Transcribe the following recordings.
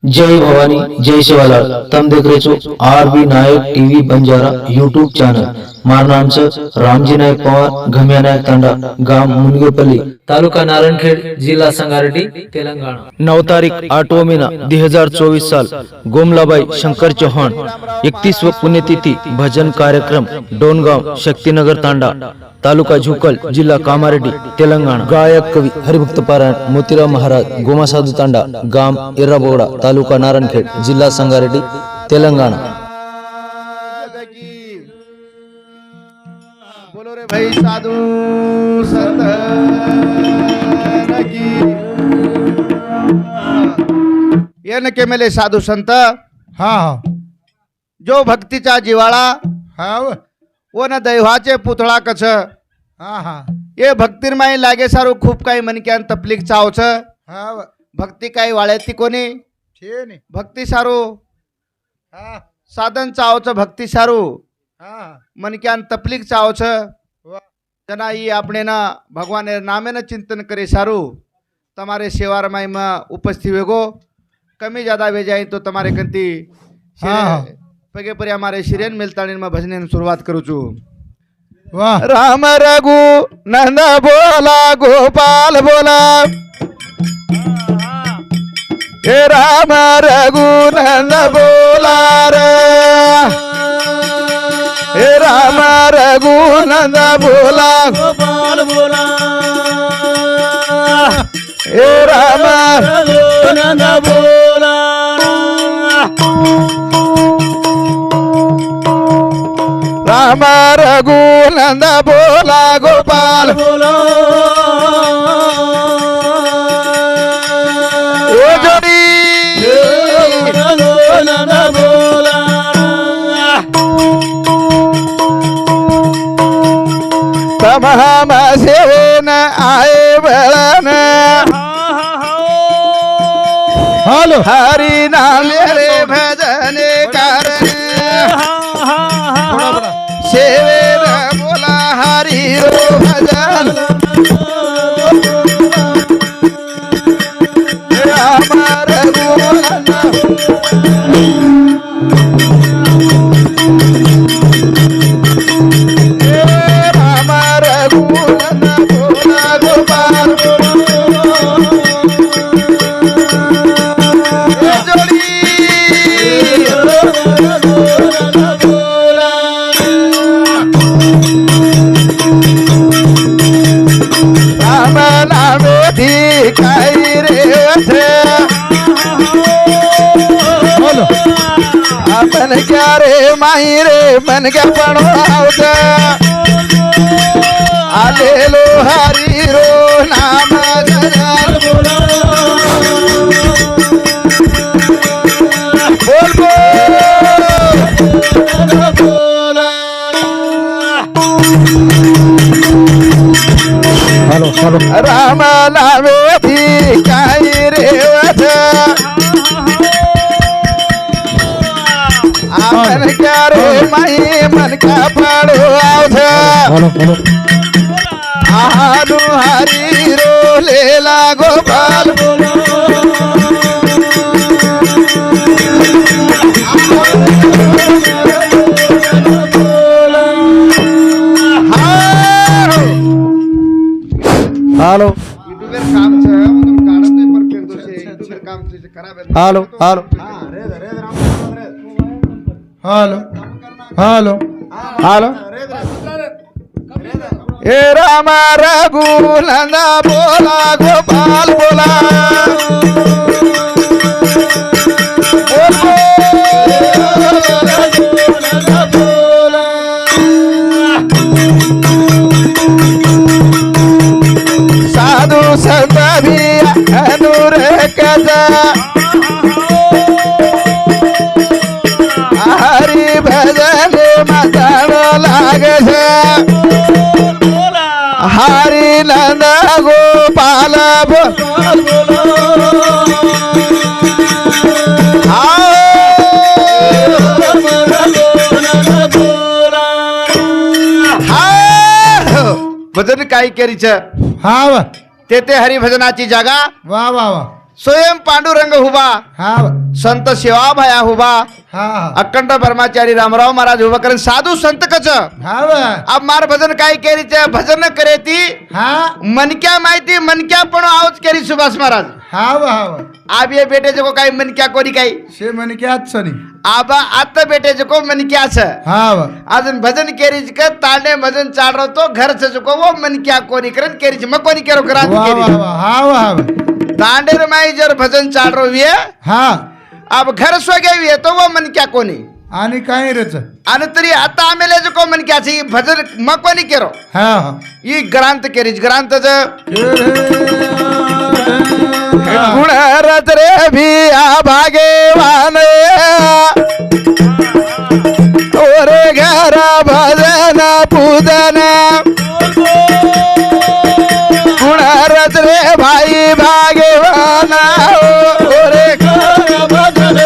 जय भवानी जय शिवालाल तम देख रहे છો आरबी नायक टीव्ही बंजारा यूट्यूब चॅनल મારું નામ છે રામજી નાયક પવાર ગમ્યા નાયક તાંડા ગામ મુનગેપલ્લી तालुका नारायणखेड जिल्हा संगारेड्डी तेलंगणा 9 तारीख 8 महिना 2024 साल गोमलाबाई शंकर चौहान 31 पुण्यतिथि भजन कार्यक्रम डोनगांव शक्तिनगर तांडा तालुका झुकल जिल्हा कामारेड्डी तेलंगणा गायक कवी हरिभक्त पारायण मोतीराव महाराज गोमा साधू तांडा गाम एर्राबोगडा तालुका नारायणखेड जिल्हा संगारेड्डी तेलंगणा। बोलो रे भाई साधु संत की ये न के मेले साधू संत हा जो भक्तीचा जिवाळा हा वो न दैवाचे पुतळा कछ हा हा ये भक्तिरमाई लागे सारू खूप काही मनक्यान तपलीक चावच हा भक्ती काही वाळ्याती कोणी छे ने भक्ती सारू हा साधन चावच भक्ती सारू हा मनक्यान तपलीक चावच वा जना ई આપણે ના ભગવાન નામે ન चिंतन करे सारू તમારે સેવારમાઈ માં ઉપસ્થિત વેગો कमी ज्यादा वे जाए तो તમારે કંતી हाँ। पगे परे हमारे शिरेन मिलताणी में भजने शुरुआत करू छु। वाह राम रघु नंद बोला गोपाल बोला हे राम रघु नंद बोला रे हे राम रघु नंद बोला गोपाल बोला हे राम रघु नंद बोला राम रघु नंद बोला गोपाल बोला ओ जोड़ी नंद बोला तम हम सेवन आए बलन हेलो हरि नाम रे भजन कर सेवेन बोला हरि रो भजन राम रघु राम रघु बोला गोपाल राम नाम धिकाई रे हेलो मन क्या रे माही रे मन क्या पड़ो आवत आले लो हरि रो नाम गजाल बोल बोल हेलो हेलो राम नाम धिकाई रे मन क्या रे माही मन का पड़ो आवत हेलो हेलो आलू हरी रो लेला गोपाल हेलो युट्यूबर काम છે હું કાઢત નહીં પરફેક્ટ છે યુટ્યુબર કામ છે ખરાબ है hello hello hello hello hello हे राम रघु नंद बोला गोपाल बोला साधु संत भी अनुर कदा हरि भजन मतन लागे से हरि नंद गोपाल भजन काय करीच हाँ वाह ते हरिभजनाची जागा वाह वाह वाह स्वयं पांडुरंग हुबा हा संत सेवा भया हुबा हा अखंड ब्रह्मचारी रामराव महाराज उभा करेन साधू संत कच हा अब मार भजन काय केरी ते भजन करे ती हा मनक्या माहिती मनक्या पण आवाज केरी सुभाष महाराज हा हा अब ये बेटे को काही मनक्या कोणी काही शे म्हणे की आज सनी आबा आता बेटे को मनक्या छ हा अजून भजन केरीच का तांडे भजन चाल रहो तो घर से को वो मनक्या कोणी करन केरीच मग कोणी केरो करा वा वा वा हा हा तांडेर माई जर भजन चाल रहो ये हा अब घर स्वगे ये तो वो मनक्या कोणी आणि काय रेच आणि तरी आता आमेले जो को मनक्या छी भजन मग कोणी केरो हा हा ई ग्रांत केरीच ग्रांत हा गुण रच रे भी आ भागेवान ओरे घर भजन पूजन गुण रच रे भाई भागेवान ओरे घर भजन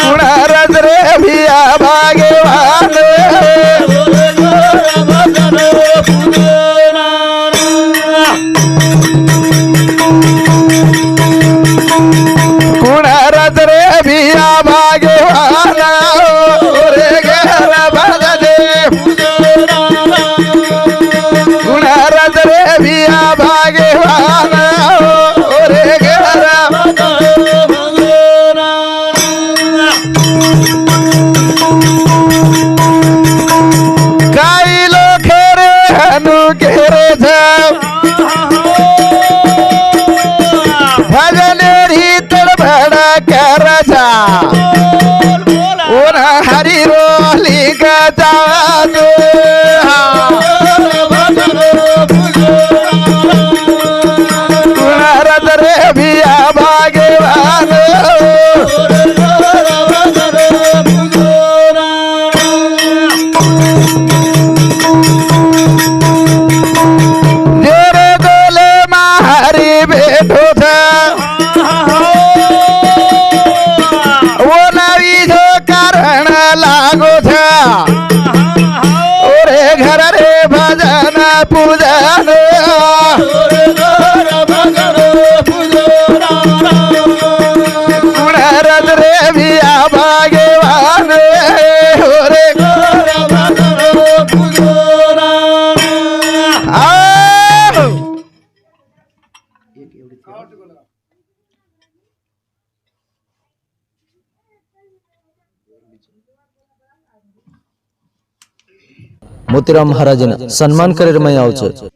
गुण रच रे भी आ भागेवान गुण रच रे भिया भाग्यवाना रे घर भजन गुण रच रे भिया भाग्यवाना रे घर काही लोक रे हनु घेरे भजन तड़बड़ा कर जा ओर हरि रोली गजा दो रद रे भिया भाग्यवान जेरे गोले मारी बेठो था वो नवी जो कारण लागो था ओरे घर रे भजन पूजन गुण रच रे भिया भाग्यवान ओरे आओ मोतीराम महाराजांना सन्मान करेर मै आवचं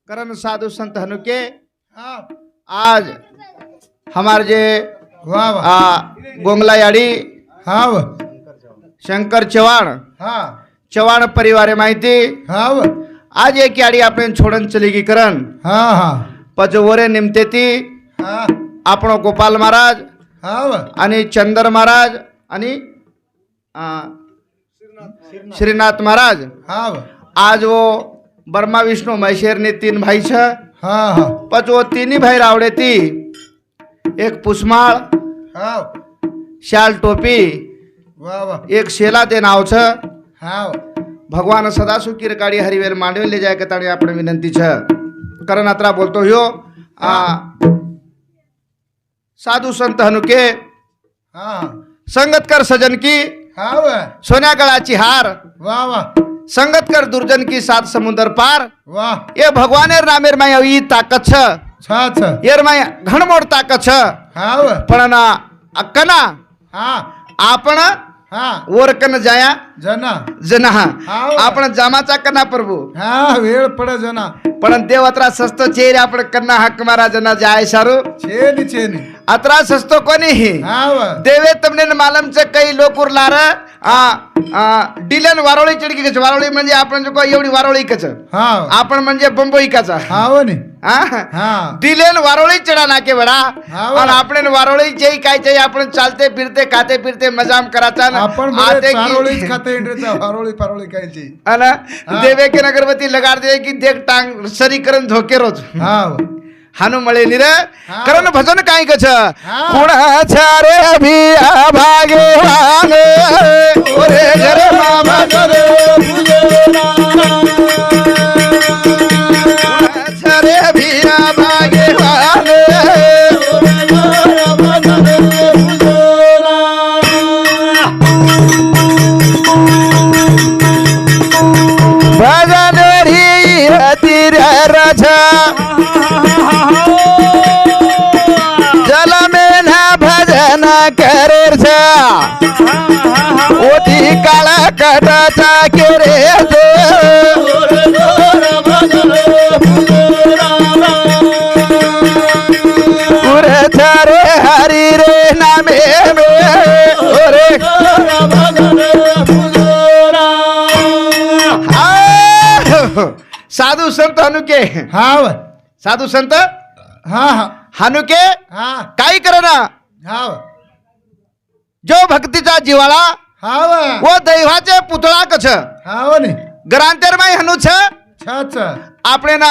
करण साधु संत हनुके हा आज हमारे जे वा वा गोंगला याडी हा शंकर चव्हाण हा चव्हाण परिवारे माहिती हा आज एक याडी आपण छोडन चली गी करण हा हा पचवरे निमते ती हा आपण गोपाल महाराज हा आणि चंदर महाराज आणि श्रीनाथ महाराज हा आज वो बर्मा विष्णु महेश्वर ने 3 भाई छ हा हा पच वो तीनही भाई रावडे ती एक पुष्माळ हा शाल टोपी वा वा एक शेला ते नाव छ हा भगवान सदासु किरकाडी हरिवेल मांडवे ले जाय के ताणी आपण विनंती छ करण अत्रा बोलतो ह्यो साधु संत हनुके हा संगत कर सजन की हा सोन्या गळाची हार वा वा संगत कर दुर्जन की 7 समुद्र पार वा ये भगवानेर नामेर माय ई ताकत छ छा छा येर माय घणमोड ताकत छ हा पण ना अक्कना हा आपण हा ओरकन जाया जना जना हाव. आपण जामाचा कना प्रभू हा वेळ पड जना पण देव अत्रा सस्तो चेहरे आपण कन्ना हक मारा जना जाय सारू छेनी छेनी अत्रा सस्तो कोणी हाव देवे तमने मालमचं काही लोक उरलार डिलन वारोळी चिडकी कच वारोळी म्हणजे आपण जो एवढी वारोळी कच हाव आपण म्हणजे बंबईकाचा हाव नी हा हा दिलेन वारोळी चढा नाके वडा हाव. आणि आपण वारोळी जे काय चाहिए आपण चालते फिरते खाते फिरते मजाम कराचा न. आपण आते की- चारोळीच खाते इंद्रचा वारोळी पारोळी खायची अन देवे के नगरवती लगाड दे की देख टांग सरी करण झोके रोज हाव हानु मळे निर हा. करण भजन काय कछ हा. कुणाच्या रे भिया भागे वाने ओरे घरे मामा घरे कुणाच्या रे भिया भागे वाने भजन री हतिर रजा जल में न भजन करे ओती काळा कटाचा केरे रे हरी रे नामे ओरे साधू संत हनुके हाव साधू संत हा हा हनुके हा काय करना हाव जो भक्तीचा जिवाळा हाव व दैवाचे पुतळा कछ हाव नी ग्रांतेर माई हनु छ छाच आपणे ना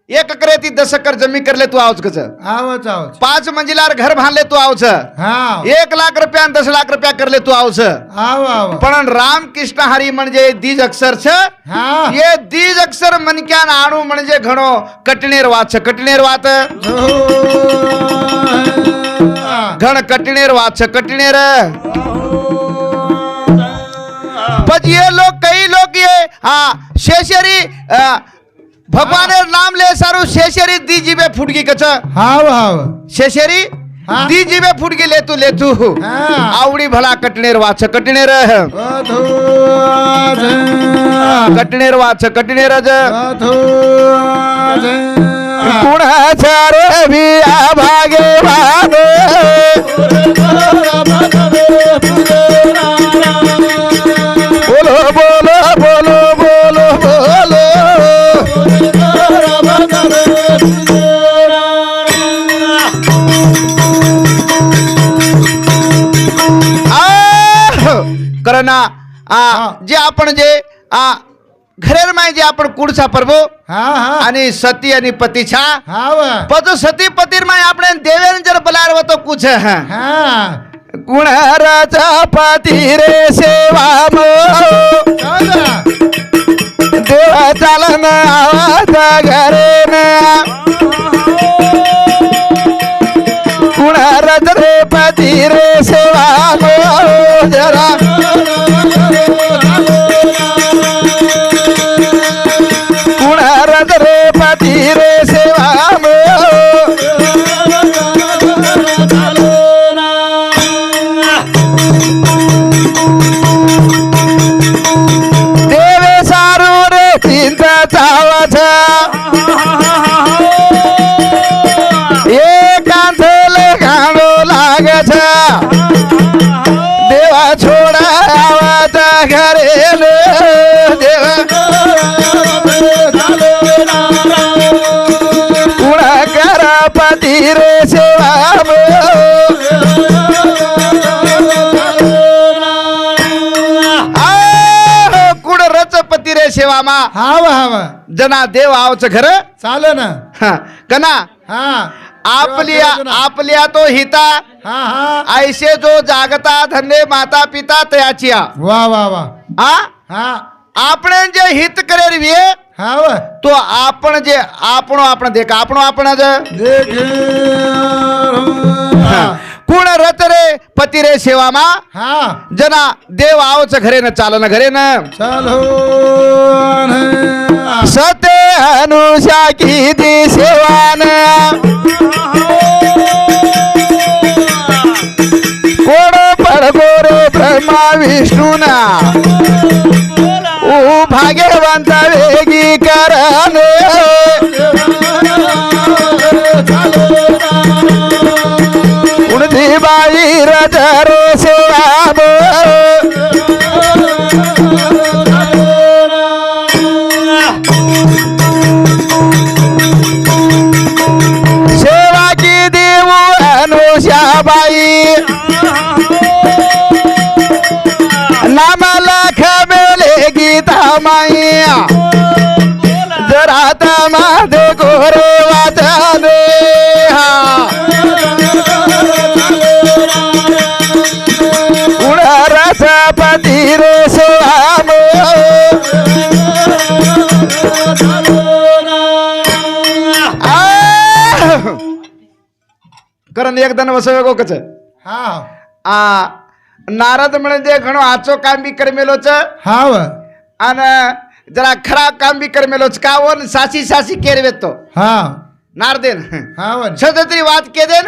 1 एकर ती 10 एकर जमी करले तू आवच कछ आवच आवच 5 मंजिलार घर बांधले तू आवच हाव 1 लाख रुपया आणि 10 लाख रुपया करले तू आवच आव आव पण रामकृष्ण हरी म्हणजे दीज अक्षर छ हा ये दीज अक्षर मनक्यान आणू म्हणजे घणो कटणेर वाच कटणेर वात घण कटणेर वाच कटणेर पण ये लोग कई लोग ये शेषरी भगवान नाम ले सारू शेषरी दी जीवे फुटगी कच हाव हाव शेषरी हा. दी जीवे फुटगी लेतू हा. आवडी भला कटणेर वाच कटणेर अधो कटणेर वाच कटणेर अधो कुणाच्या रे भिया भागे वाने बोलो बोलो बोलो बोलो बोलो करना जे आपण जे घरेर माय जे आपण कुडचा पर्व हा हा आणि सती आणि पतीछा हाव पद सती पतीर माय आपण देवेन जर बलार वतो कुछ हा कुणाराचा पती रे सेवा मो चाला देवा चालन आवाज घरे कुणाराच रे पती रे सेवा मो जरा कुणाराच रे पती रे सेवा मो देवे सारू रे चिंता चावच एकांतल गाणो लागच देवा छोडा आवाज घरेल देवा कुणा करा पती रे सेवा कुड रच पती रे सेवा मा हाव हाव जना देव आवच घर चाल ना कना हा आपल्या तो हिता हा हा ऐसे जो जागता धन्य माता पिता तयाचिया वा वा वा हा हा आपण जे हित करेल विये हाव तो आपण जे आपण देख आपण देख कुण रत रे पती रे सेवा मा हा जना देव आवच घरे न चालन घरे न चालो सते अनुषा की दी सेवान कोण पडगो रे ब्रह्म ब्रह्मा विष्णूना ओ भाग्यवंत वेगी करणे उडती बाई रजर सेवाब सेवा की देऊ अनुषाबाई नाम लख मेले गीता माईया जरा तमादे गोरे वाचने उड़ारथ पति रे स्वाम करण एकदन वसवे कच हा आ नारद म्हणजे घणो आचो काम बी करमेलोच हाव आणि जरा खराब काम बी करमेलोच का वन सासी सासी केरवेतो हा नारदेन हाव छतरी वाद के देन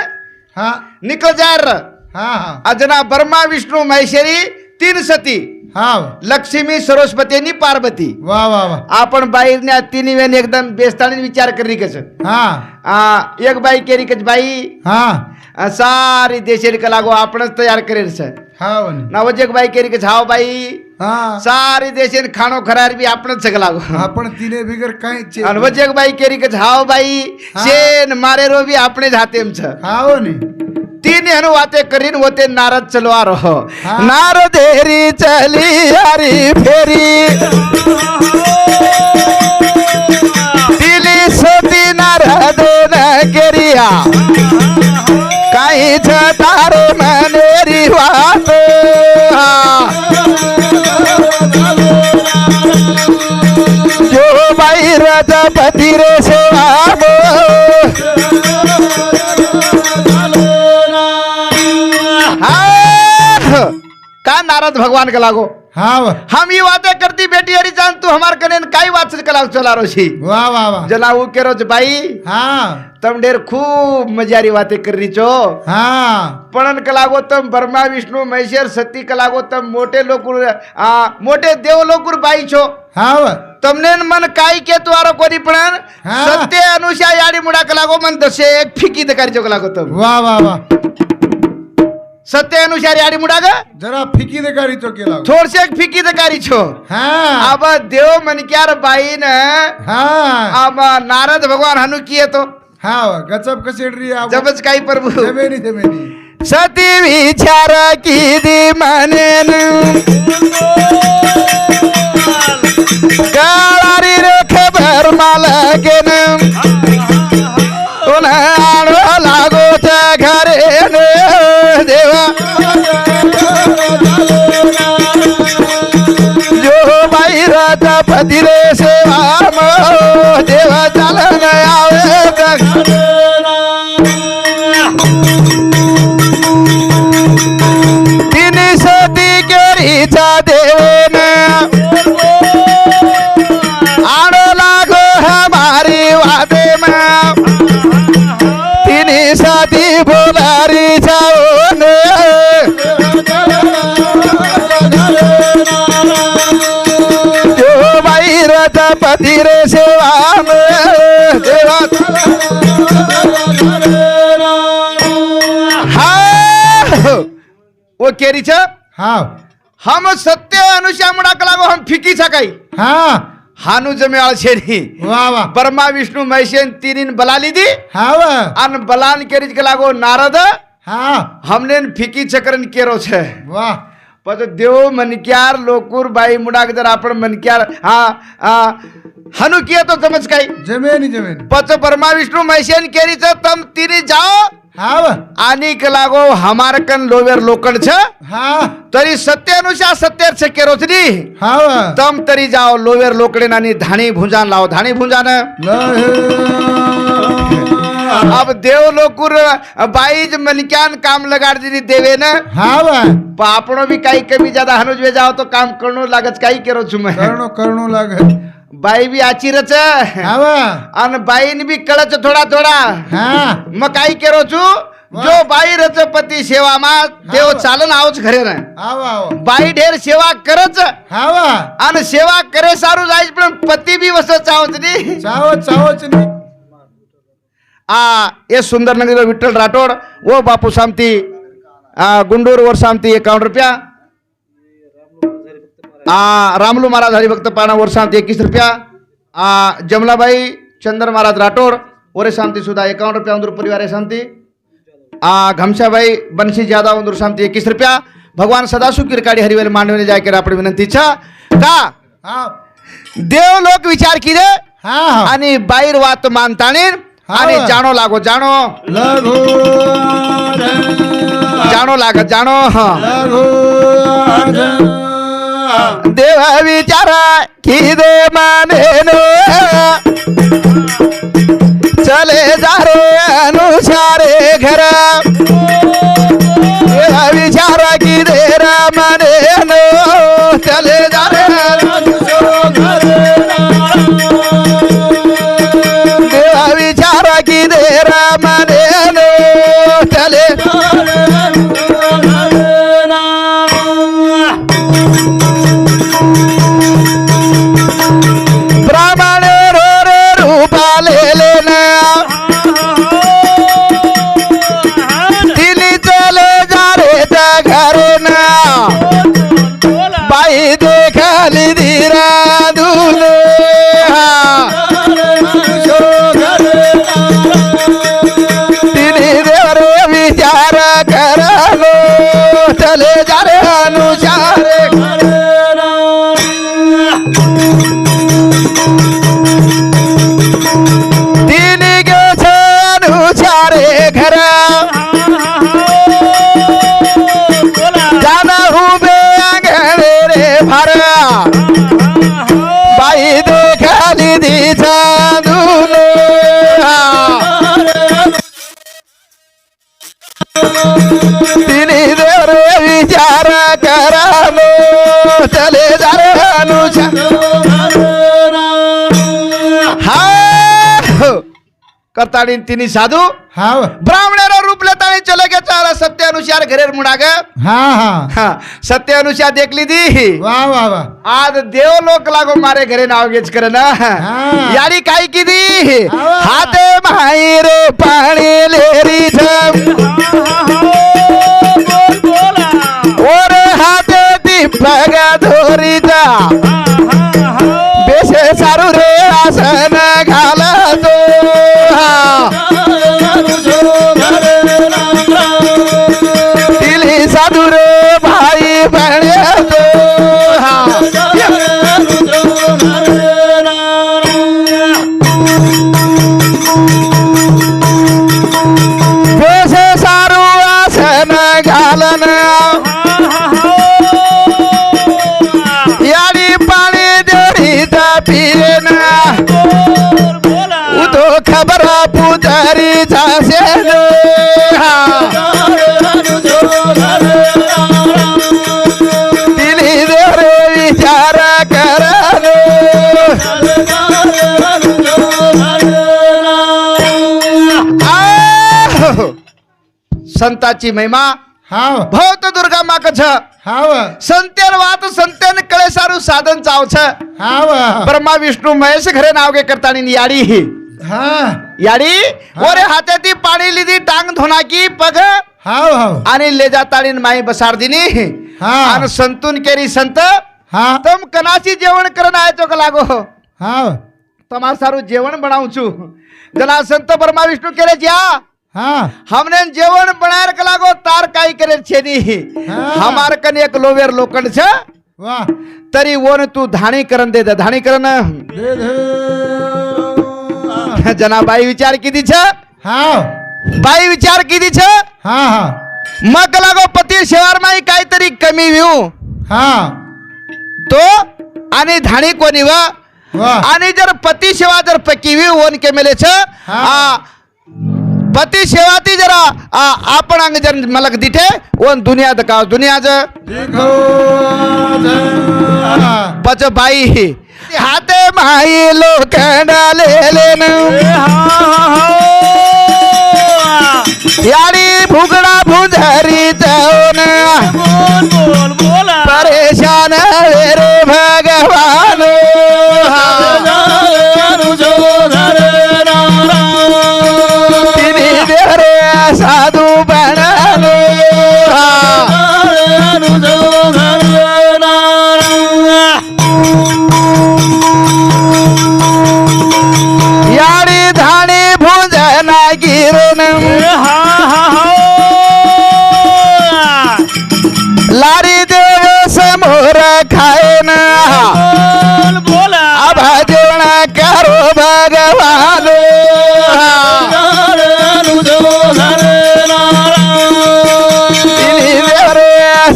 हा निकल जार हा हा अजना ब्रह्मा विष्णू महेश्वरी तीन सती हाव लक्ष्मी सरस्वती आणि पार्वती वा वा वा आपण बाईरने तिन्ही वेळेने एकदम बेस्ताने विचार करी कच हा एक बाई केरी कच बाई हा सारी देशेर का लागो आपणच तयार करेल सर हाव नवज एक बाई केरी कच हाव बाई हा सारी देशेन खाणो खरार बी आपणच सगळं लागो आपण तिने बिगर काय आणि वज एक बाई केरी कच हाव बाई हा. शेन मारे रो बी आपणे जाते हाव ने तीन हनु वाते करीन होते नारद चलवा रहो हा. नारदेरी चली हरी फेरी दिली सती नारद न केरिया काही तार मनेरी वात जो बाई रजपती रे सेवा का नारद भगवान का लागो हाव हम ये बातें करती बेटी हरी जान तू हमार कने काई बात कला चला रोशी वा वा वा जलाऊ के रोज बाई हा तम ढेर खूब मजारी बातें कर रही छो हा पणन कलागो तम ब्रह्मा विष्णु महेश्वर सती कलागो तम मोटे लोकुर मोटे देव लोकुर बाई छो हाव तमने मन काय के तुआरो कोनी पण हा. सत्य अनुषा याडी मुडा कलागो मन दशे एक फिकी दकारी जो कलागो तम वा वा वा सत्य अनुसार याडी मुडा ग जरा फिकी दे गाडी तो केला थोडसे एक फिकी दकारी छो हा अब देव मनक्यार बाई न हा अब नारद भगवान हनु किए तो हाव गचप कसेडरी जबच काही प्रभू जमेनी जमेनी सती विचार की दी मनेन गाळारी रेख भर मालकेन तुन आडो लागो त्या घरेन देवा जो बाई रजपती रे सेवा देवा चालन आवे तिने सती केरीचा देवेन आडो लागो हमारी वादे में तिने सती बोलारी जाओन जो बाई रजपती रे सेवा में देवा हा वो केरीच हाव हम सत्य अनुषा मुडा कलागो हम फिकी सकाई हा हानु जमे आळशेरी वा वा ब्रह्मा विष्णू महेशन तीन बलाली दी हाव अन बलान केरीज कलागो नारद हा हमने फिकी चक्रन केरो छे वाह पत देव मनक्यार लोकुर बाई मुडाक जर आपण मनक्यार हनु किया तो समज काही जमेनी जमेनी पच ब्रह्मा विष्णू महेशन केरीच तम तिने जाओ हाव आणि लागो हमार कन लोवेर लोकण छ हा तरी सत्यानुसार सत्यर से केरोच नी हाव तम तरी जाओ लोवेर लोकडे नानी धाणी भुंजान लाव धाणी भुंजान अब देव लोकुर बाईज मनक्यान काम लगाड दिली देवे न हाव आपणो भी काही कमी ज्यादा हनुज वे जाओ तो काम करणो लागत काही केरो छु मैं करणो करणो लागत बाई भी आचीरच हाव आणि बाईन भी कळच थोडा थोडा हा मग काही केरो छु जो बाई रच पती सेवा मा देव चालन आवच घरे ना आवा आवा बाई ढेर सेवा करच हावा आणि सेवा करे सारू जायच पण पती बी वस चावच नी चावच नाही ये सुंदर नगर विठ्ठल राठोड वो बापू सामती गुंडूर वर सामती 51 रुपया रामलू महाराज हरिभक्त पाना वर सामती 21 रुपया जमलाबाई चंदर महाराज राठोड ओरे सामती सुद्धा 51 रुपया उंदूर परिवार आहे सामती घमशाबाई बनशी जादा उंदूर सामती 21 रुपया भगवान सदाशिव किरकाडी हरिवेल मांडवणे जाय केला आपण विनंतीचा का हा देव लोक विचार किरे हा आणि बाहेर वात मानताने आणि जाणो लागो जाणो लघु जाणो लागत जाणो लघु देव विचारा की दे माने चले जा रे अनुसारे घर देव विचारा की दे माने चले जा रे देव विचारा की दे माने चले ब्राह्मण रो रे रूपा ले तिनी चले जा रे त्या घरे ना बाई देखाली धीरा दुले तिनी देव रे विचार करलो चले जा रे अनुसारे तिनी गे अनुसारे घर जाना हुबे अंगणे रे भर बाई देखाली दिसा दुले तिनी देव रे विचार करालो चले जा रे करताड़ी तिनी साधू हाव ब्राह्मणेरो रूप लेतानी चले गए चारा सत्य अनुसार घरेर मुड़ा गए हा हा हाँ सत्य अनुसार देख ली दी वाह वाह वाह आज देव लोक लागो मारे घरे नाव गेच करे ना यारी काय की दी हाथे माई रे पाणी लेरी छम और हाथे दीपक धोरी जा बेसे सारू रे आसन घाला तो दिली साधू रे भाई बहने तो बेसे सारू आसन घालन यारी पाणी देरी पिरे ना उतो खबर पुजारी जासे दिली देव रे विचार करलो संताची महिमा हाव भवत दुर्गा माकछ हाव संतेर वात संतेन कळे सारू साधन चावछ हाव ब्रह्मा विष्णू महेश घरे नाव गे करतानी याडी हा याडी ओरे हाताती पाणी लिदी टांग धोना की पग हाव हाव आणि ले जातानी माई बसार दिनी हा आणि संतून केरी संत हा तम कनाची जेवण करन आय तो लागो हाव तमा सारू जेवण बनाऊचू जला संत ब्रह्मा विष्णू केरे ज्या हा हमने जेवण बनायर के लागो तार काई करे छेदी हमार कन एक लोवेर लोखंड छ वाह तरी वोन तू धाणी करन दे धाणी करन दे दे जना बाई विचार किती छ हाव बाई विचार किती छ हा हा मग लागो पती शेवार माई काहीतरी कमी विऊ हा तो आणि धाणी कोणी व वाह आणि जर पती सेवा जर पकी विऊ वन के मेले छ पती सेवाती जरा आपण अंग जर मलक दिठे वन दुनिया दका दुनिया ज देखो पच बाई हाते माई लोखंडा ले लेन याडी भगवान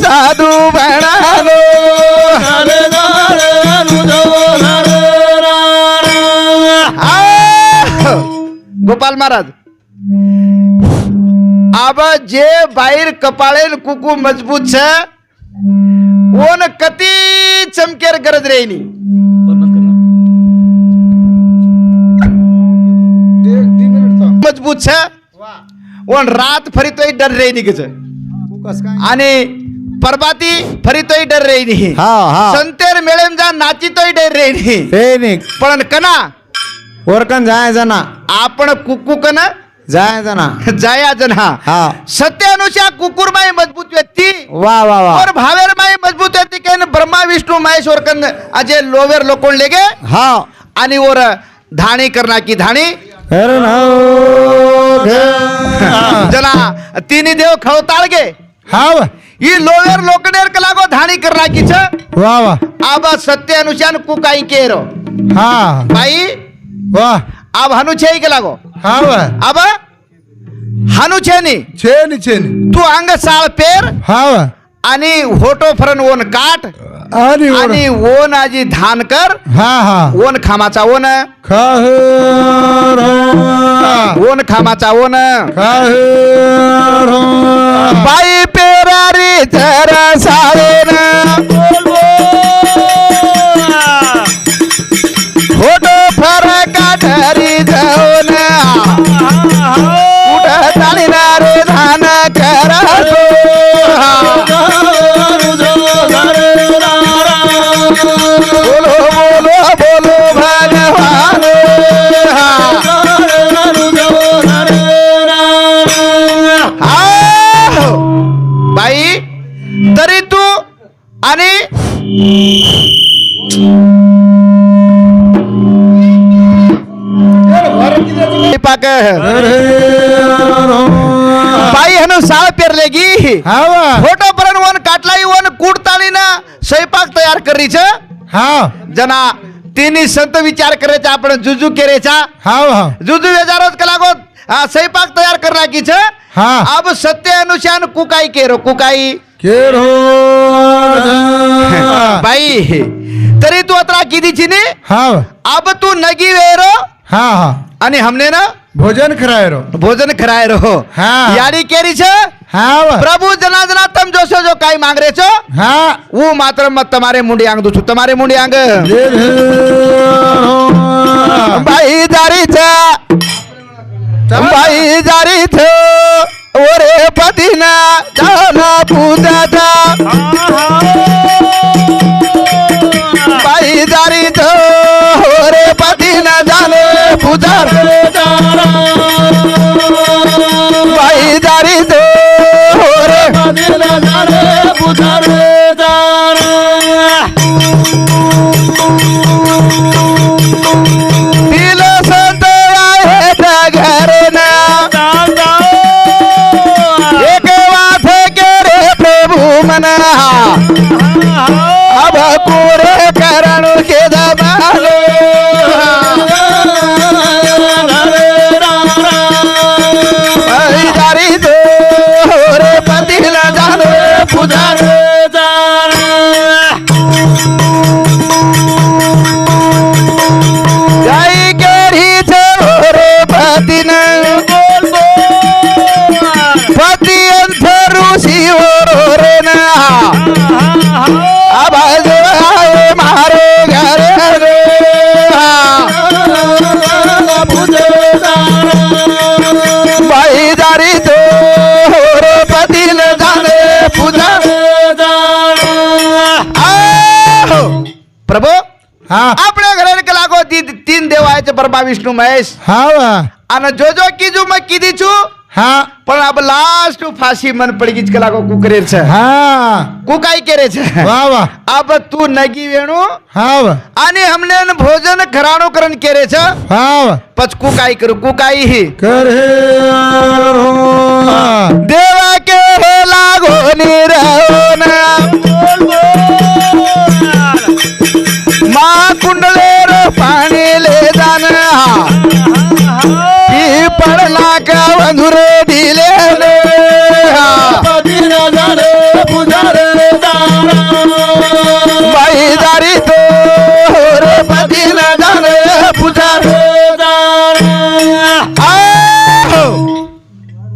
साधू बनालो गोपाल महाराज अब जे बाहेर कपाळेल कुकू मजबूत छ ओन कती चमकेर गरज रेनी मजबूत छ ओन रात फरीतोय डर रेनी कच आणि परबाती फरीतोय डर रेनी संतेर मेळेम जा नाचीतोय डर रेनी पण कना वरकन जायचं ना आपण कुकू कना जायचं ना जाया जना हा सत्यानुसार कुकुर माई मजबूत व्यक्ती वा वा वा और भावेर माई मजबूत व्यक्ती केन ब्रह्मा विष्णु महेश्वर कन अजय लोवेर लोकोन लेगे हा आणि और धाणी करना की धाणी जना तिन्ही देव खवताळ गे हा ही लोवेर लोकडेर कलागो धाणी करना की छ वा वा अब सत्यानुसार कुकाई केरो हा भाई वा अब हनुछे के लागो हा वा अब हनुछे नी छेनी छेनी तू अंग साळ पेर हा वा आणि होटो फरन ओन काट आणि आणि ओन आजी धान कर हा हा ओन खामाचा ओन खाहेरो ओन खामाचा ओन खाहेरो बाई पेरारी जरा सावेन होटो फर काठरी जाऊन कुठं चालणार धान करतो बोलो बोलो बोलो भगवान बाई तरी तू आणि पाक बाई हनु साळ पेरलेगी हा वा फोटो पर्यंत वन काटलाई वन कुडताळी ना स्वयंपाक तयार करीच हा जना तिन्ही संत विचार करायचा आपण जुजू केरेचा हा वा जुजू वेजारोज कलागो स्वयंपाक तयार करना की छ हा अब सत्य अनुसार कुकाई केरो कुकाई केरो बाई तरी तू अतरा किदीची नी हा अब तू नगी वेरो हा हा आणि हमने ना भोजन करायरो भोजन कराय रहो हाँ। यारी केरी छ हा वा प्रभु जना जना तम जोशो जो काई मांग रहे छो हा वो मात्र मत तुम्हारे मुंडी आंग दूसु तुम्हारे मुंडी आंग बाई जारी छ बाई जारी थो ओरे पतिना जाना पूजा था बाई जारी थो ओरे पतिना जाने पूजा बाई जारी थो ओरे पतिना जाने पूजा दिल संत आहे घर ना एक बात के रे प्रभु मना अब पूरे करण के दबालो जारी दो रे पति न जानो पूजा जाई केरी रे पति न पति अंतरु शिव रे ना अब आए मारे घर रे भाई दारी तो रे पति न जाने पूजा प्रभु हा आपल्या घराने कला को तीन देव आहे ब्रह्मा विष्णू महेश हा वा आणि जो जो कीजू मग किदी छू हा पण अब लास्ट फाशी मन पडगी कला को कुकरेर छ हा कुकाई केरे छ वा वा अब तू नगी वेणू हा वा आणि हमने न भोजन घराणो करण केरे छ हा वा पच कुकाई करू कुकाई ही करे देवा के लागो निरवण मा कुंडलेर पाणी ले जान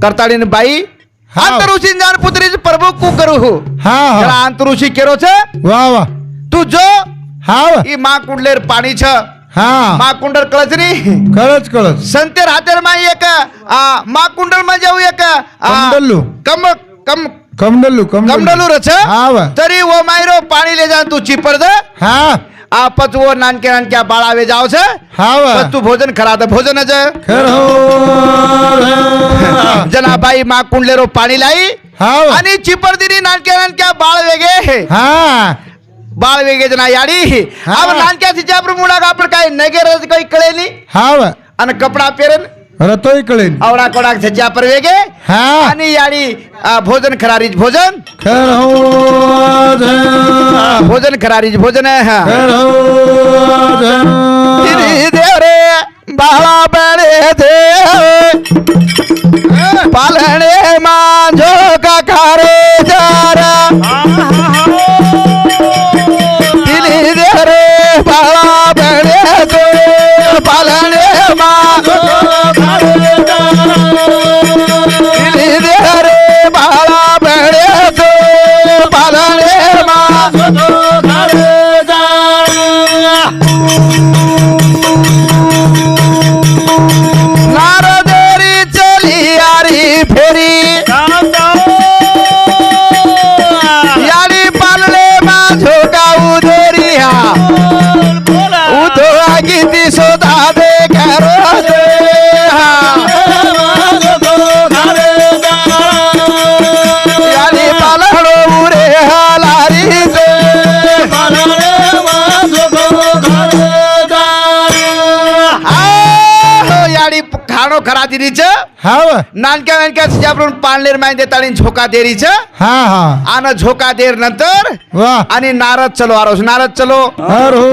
કરતાડીને બાઈ હા. અંતરુષી જાન પુત્રી પ્રભુ કુ કરું હું હા જરા હા અંતરુષી કેરો છે વાહ વાહ તું જો હા ઈ માં કુંડલેર પાણી છે હા માં કુંડળ કળજની કળશ કળશ સંતેર હાથેર માં એક આ માં કુંડળ માં જવું એક કમંડલું. કમ કમ કમડલું કમડલું રછ હા વાહ તરી વો માયરો પાણી લે જા તું ચીપર દે હા આ પચવો નાનકે નાનક્યા બાળાવે જાવ છે હા વાહ તું ભોજન ખરા તો ભોજન જ ખરો જનાબાઈ માં કુંડલેરો પાણી लाई હા વાહ आणि चिपरदिनी नानक्या नानक्या बाळ वेगे હા बाळ वेगे जना याडी हा. अब नानक्या सिच्या प्रमुळा आपण काय नगे रज काही कळेली હા વાહ आणि कपडा पेरन રતોય કળીન आवडा कोडा सिच्या पर वेगे હા आणि याडी भोजन खरारीज भोजन ખરો भोजन खरारीज भोजन ખરો तिरी देव रे बाळा बळे दे पालणे माझो का खारे जारा तिरी देव रे बाळा बळे दे पालणे माझो तिरी देव रे बाळा बळे दे पालणे माझो नारदेरी चली यारी फेरी यारी पालले माझो गाऊ देरी हा उधो आगी सोदा दे करो दे हा यारी पालड़ो उरे हलारी दे याडी खाणो खरा दिरीच હા વાહ नानक्या नानक्या सिजापरून पाणलेर माय देताळी झोका देरीच હા હા आन झोका देर नंतर વાહ आणि नारद चलो आरोस नारद चलो ખરો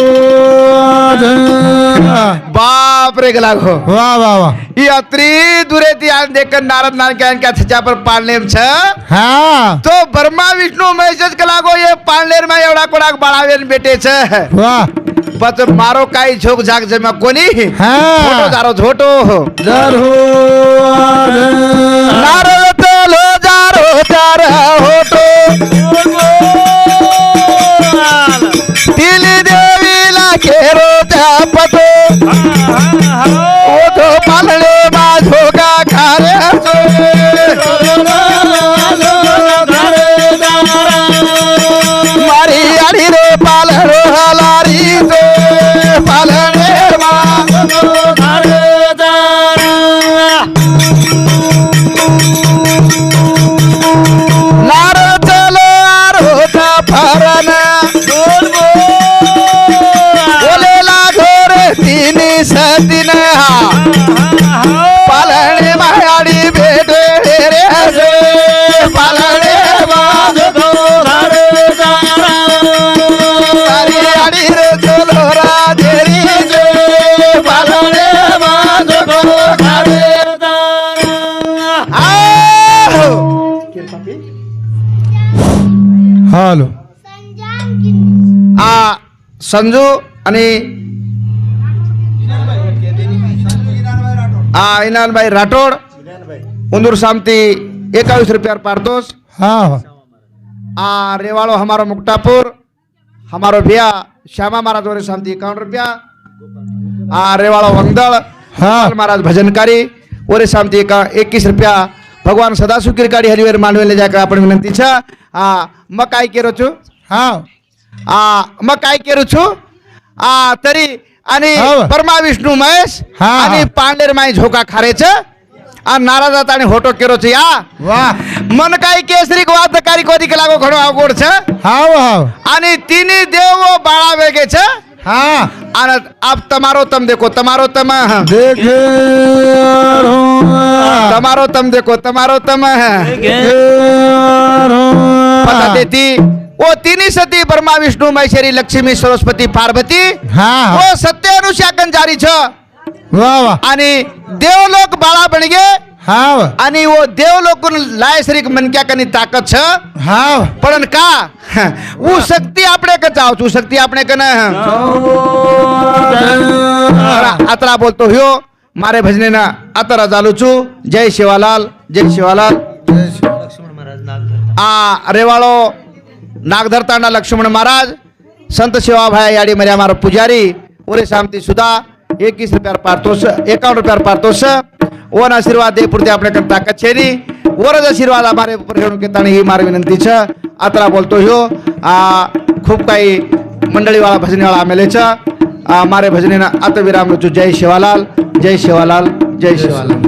बाप रे गला गो વાહ વાહ વાહ यात्री दुरे ती आन देखन नारद नानक्या नानक्या सिजापर पाणलेम छ હા तो ब्रह्मा विष्णु महेश कला गो ये पाणलेर माय एवढा कोडाक बाळावेन बेटे छ વાહ पत मारो काय झोक झाक जमा कोणी હા झोटो जारो झोटो જરો नारद चलो जारो जार होतो तिली देवीला केरो त्या पतो ओतो पालणे माझो का खारे मारी आडी रे पालणो हलारी जो पालणे माझो नारद चलो आरोटा फरन बोलेला घोर तिनी सतीन पालणे मायाडी भेटे रे हसे पालणे मारी आडी रे चलो राजेरी जे पालणे आहो હાલો आ संजू आणि इनानभाई राठोड उंदूर सामती 21 रुपयावर पारतोस હા હા रेवाड़ो हमारो मुक्तापुर हमारो भैया श्यामा महाराज वरे सामती 51 रुपया रेवाड़ो वंगदल હા महाराज भजनकारी वरे सामती 21 रुपया भगवान सदाशिव किरकाडी हरिवेर मांडवे ले जाकर आपण विनंती छ मग काय केरो छु હા मग काय केरू छु तरी आणि हाव. परमा विष्णू महेश हा, आणि हा. पांडेर माई झोका खारेच नाराजात आणि होटो केरो छु या વાહ मन काय केसरी वादकारी कोदी लागो घणो अवघड छ હાવ હાવ आणि तिन्ही देव बाळा वेगे छ હા आणि आप तमारो तम देखो तमारो तम દેખે રો तमारो तम देखो तमारो तम पता देती वो तिन्ही सती ब्रह्मा विष्णू महेश्वरी लक्ष्मी सरस्वती पार्वती હા वो હા सत्य अनुशासन जारी छ વાહ વાહ आणि देवलोक बाळा बन गे હાવ आणि वो देवलोक लाय श्री मनक्या कनी ताकत छ હાવ पण का वो शक्ती आपणे क जाव तू शक्ती आपणे कन अतरा बोलतो ह्यो મારે ભજનેના આતરા ચાલુ છું જય શિવાલાલ જય શિવાલાલ આ રેવાળો નાગધરતાના લક્ષ્મણ મહારાજ સંત સેવાભાઈ યાડી મર્યા મારો પૂજારી ઓરે શાંતિ સુધા 21 રૂપિયા પારતોષ 51 રૂપિયા પારતોષ ઓન આશીર્વાદ દે પૂરતી આપણે કરતા કચેરી ઓરજ આશીર્વાદ અમારે ઉપર હેણું કે તાણી ही મારી વિનંતી છે આતરા બોલતો ह्यो આ खूप काही मंडळीवाळा भजनीवाळा आमेले छ मारे भजनीना आता विराम रचू जय शिवालाल जय शिवालाल जय शिवालाल